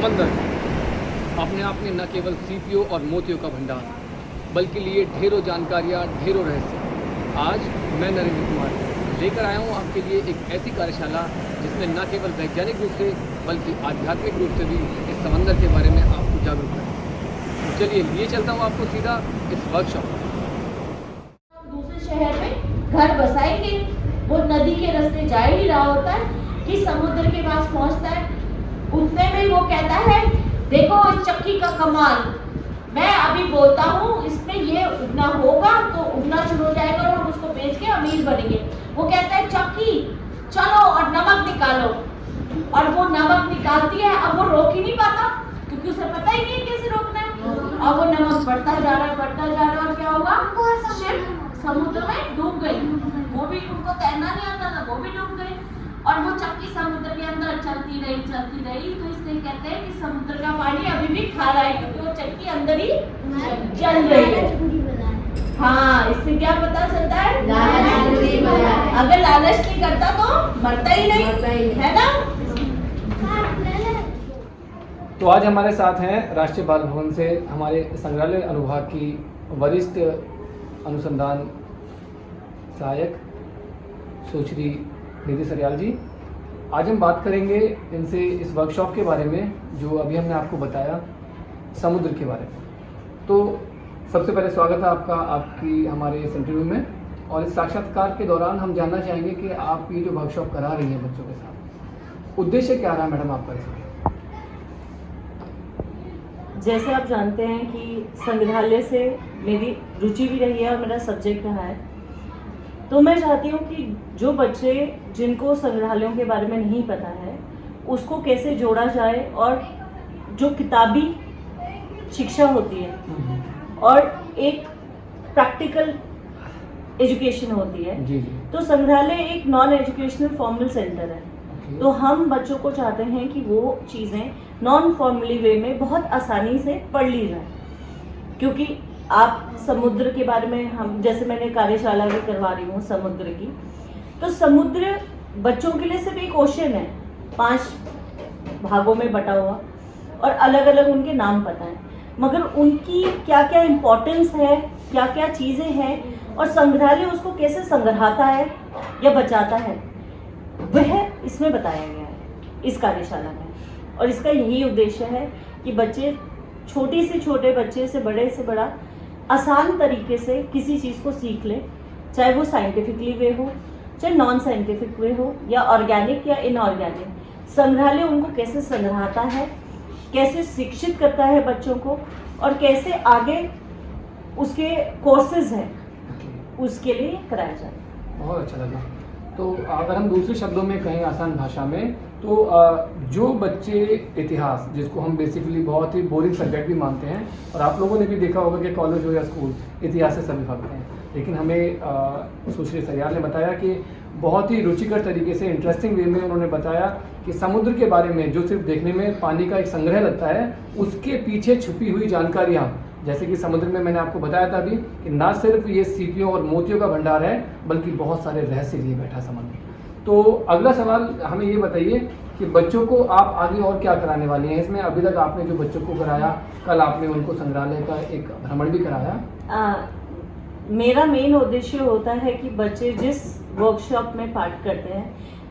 समंदर अपने आप में न केवल सीपियों और मोतियों का भंडार बल्कि लिए ढेरों जानकारियाँ, ढेरों रहस्य। आज मैं नरेंद्र कुमार लेकर आया हूँ आपके लिए एक ऐसी कार्यशाला जिसमें न केवल वैज्ञानिक रूप से बल्कि आध्यात्मिक रूप से भी इस समंदर के बारे में आपको जागरूक करें। तो चलिए लिए चलता हूँ आपको सीधा इस वर्कशॉप। दूसरे शहर में घर बसाएंगे, वो नदी के रास्ते जा ही रहा होता है कि समुद्र के पास पहुंचता है। उतने में वो कहता है, देखो इस चक्की का कमाल, मैं अभी बोलता हूँ इसमें ये उगना होगा तो उगना शुरू हो जाएगा और हम उसको बेच के अमीर बनेंगे। वो कहता है चक्की चलो और नमक निकालो, और वो नमक निकालती है। अब वो रोक ही नहीं पाता क्योंकि उसे पता ही नहीं कैसे रोकना है। और वो नमक बढ़ता जा रहा है, बढ़ता जा रहा है, और क्या होगा, शिप समुद्र में डूब गई। वो भी, उनको तैरना नहीं आता था, वो भी डूब गई। और वो चक्की समुद्र के अंदर चलती रही। तो इसलिए कहते हैं कि समुद्र का पानी अभी भी खा रहा है क्योंकि वो चक्की अंदर ही चल रही है। हाँ, इससे क्या पता चलता है, अगर लालच नहीं करता तो मरता ही नहीं, है ना। तो आज हमारे साथ हैं राष्ट्रीय बाल भवन से हमारे संग्रहालय अनुभाग की वरिष्ठ अनुसंधान सहायक सुश्री निधि सरियाल जी। आज हम बात करेंगे इनसे इस वर्कशॉप के बारे में जो अभी हमने आपको बताया, समुद्र के बारे में। तो सबसे पहले स्वागत है आपका आपकी हमारे इस इंटरव्यू में। और इस साक्षात्कार के दौरान हम जानना चाहेंगे कि आप ये जो वर्कशॉप करा रही हैं बच्चों के साथ, उद्देश्य क्या रहा मैडम आपका इसमें? जैसे आप जानते हैं कि संग्रहालय से मेरी रुचि भी रही है और मेरा सब्जेक्ट रहा है, तो मैं चाहती हूँ कि जो बच्चे जिनको संग्रहालयों के बारे में नहीं पता है उसको कैसे जोड़ा जाए, और जो किताबी शिक्षा होती है और एक प्रैक्टिकल एजुकेशन होती है। जी। तो संग्रहालय एक नॉन एजुकेशनल फॉर्मल सेंटर है। तो हम बच्चों को चाहते हैं कि वो चीज़ें नॉन फॉर्मली वे में बहुत आसानी से पढ़ ली जाए, क्योंकि आप समुद्र के बारे में, हम जैसे मैंने कार्यशाला भी करवा रही हूँ समुद्र की, तो समुद्र बच्चों के लिए सिर्फ एक ओशन है, 5 भागों में बटा हुआ, और अलग अलग उनके नाम पता है, मगर उनकी क्या क्या इम्पोर्टेंस है, क्या क्या चीज़ें हैं, और संग्रहालय उसको कैसे संग्रहाता है या बचाता है, वह इसमें बताया गया है इस कार्यशाला में। और इसका यही उद्देश्य है कि बच्चे, छोटे से छोटे बच्चे से बड़ा आसान तरीके से किसी चीज़ को सीख ले, चाहे वो साइंटिफिकली वे हो, चाहे नॉन साइंटिफिक वे हो, या ऑर्गेनिक या इनऑर्गेनिक। संग्रहालय उनको कैसे संग्रहाता है, कैसे शिक्षित करता है बच्चों को, और कैसे आगे उसके कोर्सेज हैं उसके लिए कराया जाए। बहुत अच्छा लगा। तो अगर हम दूसरे शब्दों में कहें आसान भाषा में, तो जो बच्चे इतिहास, जिसको हम बेसिकली बहुत ही बोरिंग सब्जेक्ट भी मानते हैं, और आप लोगों ने भी देखा होगा कि कॉलेज हो या स्कूल, इतिहास से सभी भागते हैं, लेकिन हमें सुश्री सरियाल ने बताया कि बहुत ही रुचिकर तरीके से, इंटरेस्टिंग वे में उन्होंने बताया कि समुद्र के बारे में, जो सिर्फ देखने में पानी का एक संग्रह लगता है, उसके पीछे छुपी हुई जानकारियाँ, जैसे कि समुद्र में मैंने आपको बताया था अभी कि ना सिर्फ ये सीपियों और मोतियों का भंडार है बल्कि बहुत सारे रहस्य लिए बैठा समुद्र। तो अगला सवाल हमें ये बताइए कि बच्चों को आप आगे और क्या कराने वाली हैं इसमें? अभी तक आपने जो बच्चों को कराया, कल आपने उनको संग्रहालय का एक भ्रमण भी कराया। मेरा मेन उद्देश्य होता है कि बच्चे जिस वर्कशॉप में पार्ट करते हैं,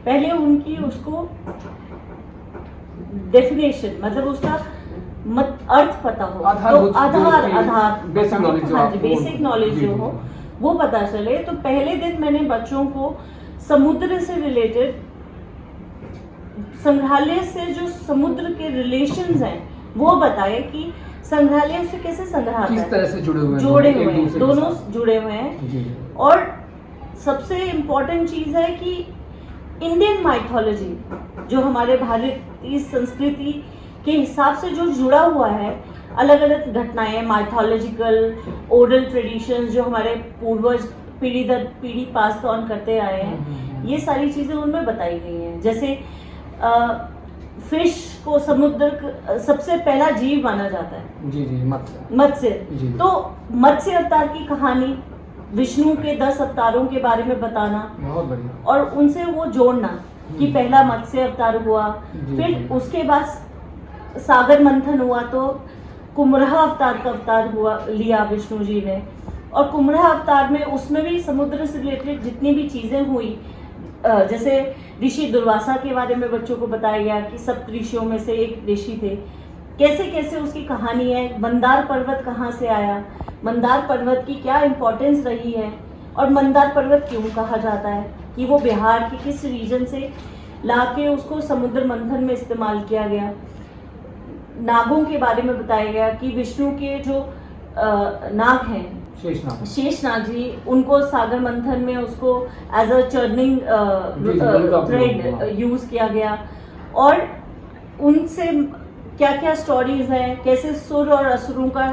पहले उनकी उसको डेफिनेशन, मतलब उसका अर्थ पता हो, तो आधार बेसिक नॉलेज जो हो वो पता चले। तो पहले दिन मैंने बच्चों को समुद्र से रिलेटेड, संग्रहालय से जो समुद्र के रिलेशंस हैं वो बताए कि संग्रहालय उससे कैसे संग्रहाता है, किस तरह से जुड़े हुए हैं, दोनों जुड़े हुए हैं। और सबसे इम्पोर्टेंट चीज़ है कि इंडियन माइथोलॉजी, जो हमारे भारतीय संस्कृति के हिसाब से जो जुड़ा हुआ है, अलग अलग घटनाएं, माइथोलॉजिकल ओरल ट्रेडिशंस जो हमारे पूर्वज पीढ़ी दर पीढ़ी पास ऑन करते आए हैं, ये सारी चीज़ें उनमें बताई गई हैं। जैसे फिश को समुद्र सबसे पहला जीव माना जाता है। जी, मत्स्य। तो मत्स्य अवतार की कहानी, विष्णु के 10 अवतारों के बारे में बताना, बहुत बढ़िया, और उनसे वो जोड़ना कि पहला मत्स्य अवतार हुआ, फिर उसके बाद सागर मंथन हुआ तो कुम्हरा अवतार का अवतार हुआ लिया विष्णु जी ने, और कुम्हरा अवतार में उसमें भी समुद्र से रिलेटेड जितनी भी चीज़ें हुई, जैसे ऋषि दुर्वासा के बारे में बच्चों को बताया गया कि सप्त ऋषियों में से एक ऋषि थे, कैसे कैसे उसकी कहानी है, मंदार पर्वत कहाँ से आया, मंदार पर्वत की क्या इम्पोर्टेंस रही है, और मंदार पर्वत क्यों कहा जाता है कि वो बिहार के किस रीजन से लाके उसको समुद्र मंथन में इस्तेमाल किया गया। नागों के बारे में बताया गया कि विष्णु के जो नाग हैं शेषनाग जी, उनको सागर मंथन में उसको as a churning thread use किया गया, और उनसे क्या क्या स्टोरीज हैं, कैसे सुर और असुरों का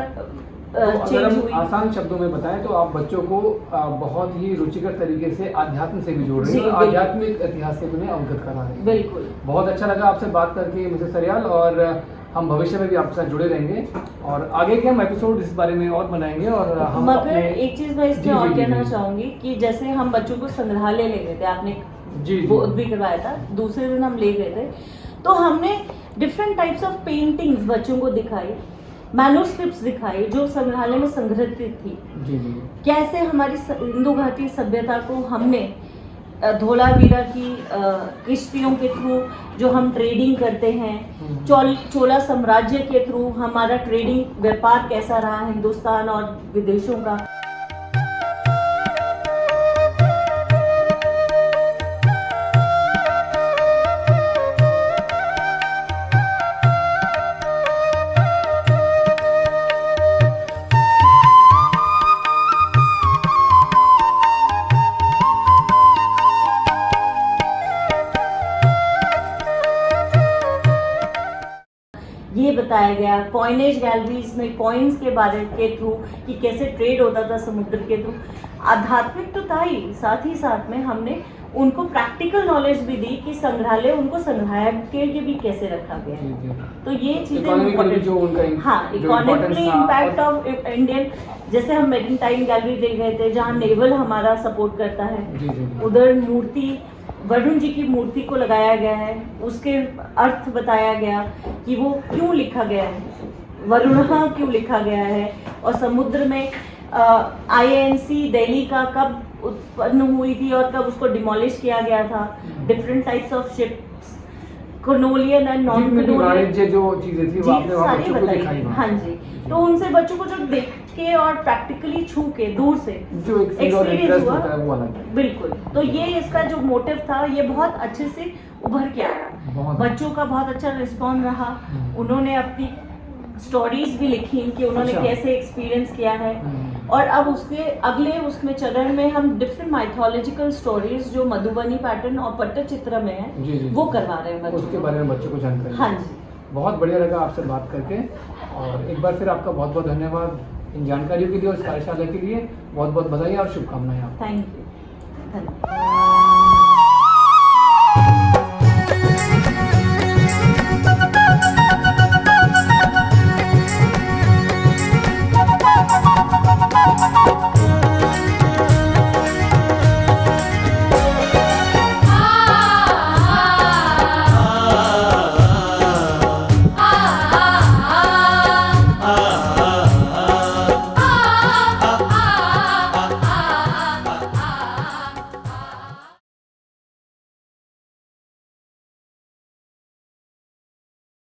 अगर हम आसान शब्दों में बताएं तो आप बच्चों को बहुत ही रुचिकर तरीके से आध्यात्म से भी जोड़ रहे हैं, आध्यात्मिक इतिहास से उन्हें अवगत करा रहे हैं। बिल्कुल, बहुत अच्छा लगा आपसे बात करके मिसेस सरियाल, और हम भविष्य में भी आपके साथ जुड़े रहेंगे और आगे के हम एपिसोड इस बारे में और बनाएंगे। और हम मगर एक चीज मैं इसमें और कहना चाहूंगी कि जैसे हम बच्चों को संग्रहालय ले गए थे, आपने बोध भी करवाया था, दूसरे दिन हम ले गए थे, तो हमने डिफरेंट टाइप्स ऑफ पेंटिंग्स बच्चों को दिखाई, मैन्युस्क्रिप्ट्स दिखाई जो संग्रहालय में संग्रहित थी। कैसे हमारी हिंदू भारतीय सभ्यता को हमने धोलावीरा की किश्तियों के थ्रू जो हम ट्रेडिंग करते हैं, चोला साम्राज्य के थ्रू हमारा ट्रेडिंग व्यापार कैसा रहा हिंदुस्तान और विदेशों का। ये बताया गया कॉइनेज गैलरीज में कॉइन्स के बारे के थ्रू कि कैसे ट्रेड होता था समुद्र के थ्रू। आध्यात्मिक तो था ही, साथ ही साथ में हमने उनको प्रैक्टिकल नॉलेज भी दी कि संग्रहालय उनको संग्रहालय के लिए भी कैसे रखा गया है। तो ये चीजें हाँ, इकोनॉमिकली इम्पैक्ट ऑफ इंडियन, जैसे हम मेरिटाइम गैलरी ले गए थे जहाँ नेवल हमारा सपोर्ट करता है, उधर मूर्ति वरुण जी की मूर्ति को लगाया गया है, उसके अर्थ बताया गया कि वो क्यों लिखा गया है, वरुणा क्यों लिखा गया है, और समुद्र में INC दिल्ली का कब उत्पन्न हुई थी और कब उसको डिमोलिश किया गया था, different types of ships, colonial and non colonial जो चीजें थी वो आपने वहां बच्चों को दिखाई। हाँ जी, तो उनसे बच्चों को जब देख के और प्रैक्टिकली छू के दूर से जो एक्सपीरियंस हुआ वो अलग है। बिल्कुल, तो ये इसका जो मोटिव था ये बहुत अच्छे से उभर के आया, बच्चों का बहुत अच्छा रिस्पॉन्स रहा, उन्होंने अपनी स्टोरीज भी लिखी कि उन्होंने कैसे एक्सपीरियंस किया है, और अब उसके अगले उसमें चरण में हम डिफरेंट माइथोलॉजिकल स्टोरीज जो मधुबनी पैटर्न और पट्टचित्र में है वो करवा रहे हैं बच्चों उसके बारे में बच्चों को जानकारी। हाँ जी, बहुत बढ़िया लगा आपसे बात करके, और एक बार फिर आपका बहुत बहुत धन्यवाद इन जानकारियों के लिए और इस कार्यशाला के लिए। बहुत बहुत बधाई और शुभकामनाएं आपको। थैंक यू, धन्यवाद।